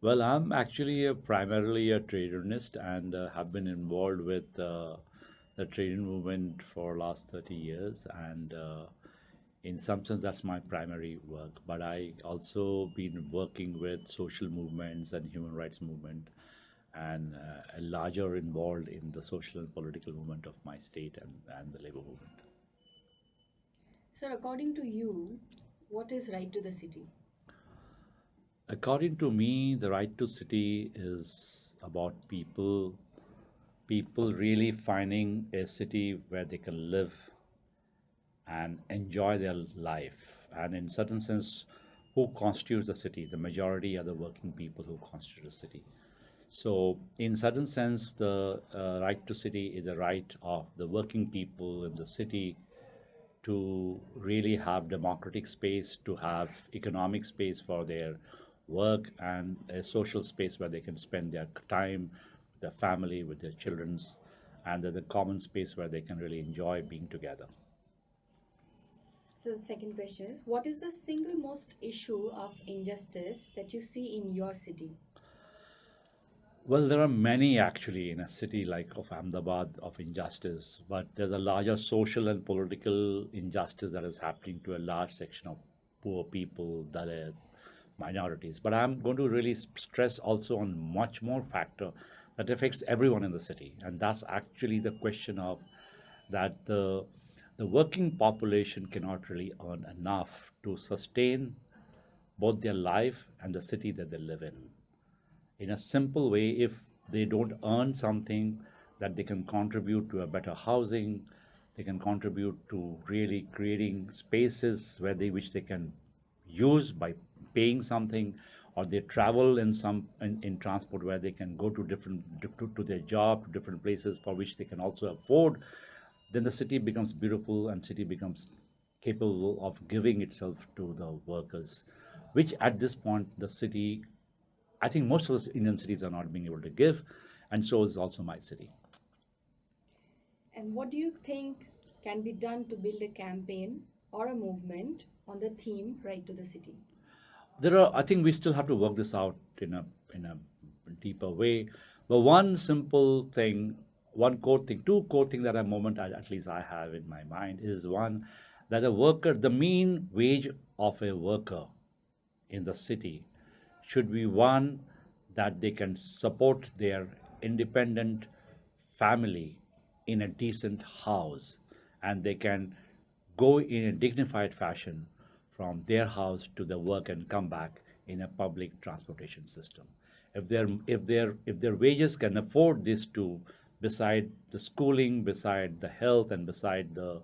Well, I'm actually primarily a trade unionist and have been involved with the trade union movement for last 30 years. And in some sense, that's my primary work. But I also been working with social movements and human rights movement and a larger involved in the social and political movement of my state and the labor movement. Sir, according to you, what is right to the city? According to me, the right to city is about people really finding a city where they can live and enjoy their life. And in certain sense, who constitutes the city? The majority are the working people who constitute the city. So, in certain sense, the right to city is a right of the working people in the city to really have democratic space, to have economic space for their work, and a social space where they can spend their time with their family, with their children's, and there's a common space where they can really enjoy being together. So the second question is, what is the single most issue of injustice that you see in your city? Well, there are many actually in a city like of Ahmedabad of injustice, but there's a larger social and political injustice that is happening to a large section of poor people, Dalit, minorities. But I'm going to really stress also on much more factor that affects everyone in the city, and that's actually the question of that the working population cannot really earn enough to sustain both their life and the city that they live in a simple way. If they don't earn something that they can contribute to a better housing, they can contribute to really creating spaces where they which they can use by paying something, or they travel in in transport where they can go to to their job, to different places for which they can also afford, then the city becomes beautiful and city becomes capable of giving itself to the workers, which at this point the city, I think most of the Indian cities are not being able to give, and so is also my city. And what do you think can be done to build a campaign or a movement on the theme right to the city? There are, I think we still have to work this out in a deeper way. But one simple thing, one core thing, two core things that at least I have in my mind is one, that a worker, the mean wage of a worker in the city should be one that they can support their independent family in a decent house, and they can go in a dignified fashion from their house to the work and come back in a public transportation system. If their wages can afford this too, beside the schooling, beside the health, and beside the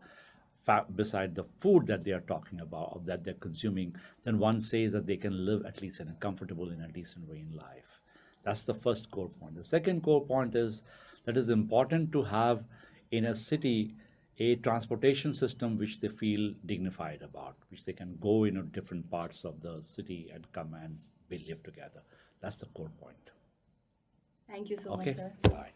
food that they are talking about, or that they're consuming, then one says that they can live at least in a comfortable, in a decent way in life. That's the first core point. The second core point is that it's important to have in a city a transportation system which they feel dignified about, which they can go in different parts of the city and come and live together. That's the core point. Thank you so much, Okay? sir. Right.